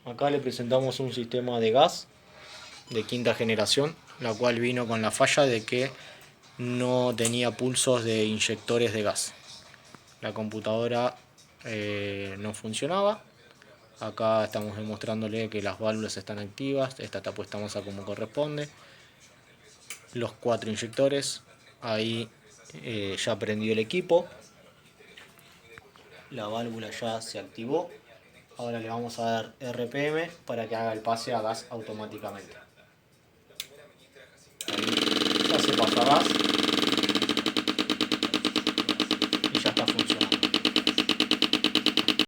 Acá le presentamos un sistema de gas de quinta generación, la cual vino con la falla de que no tenía pulsos de inyectores de gas. La computadora no funcionaba. Acá estamos demostrándole que las válvulas están activas, esta está puesta masa como corresponde. Los 4 inyectores, ahí ya prendió el equipo. La válvula ya se activó. Ahora le vamos a dar RPM para que haga el pase a gas automáticamente. Ahí ya se pasó a gas.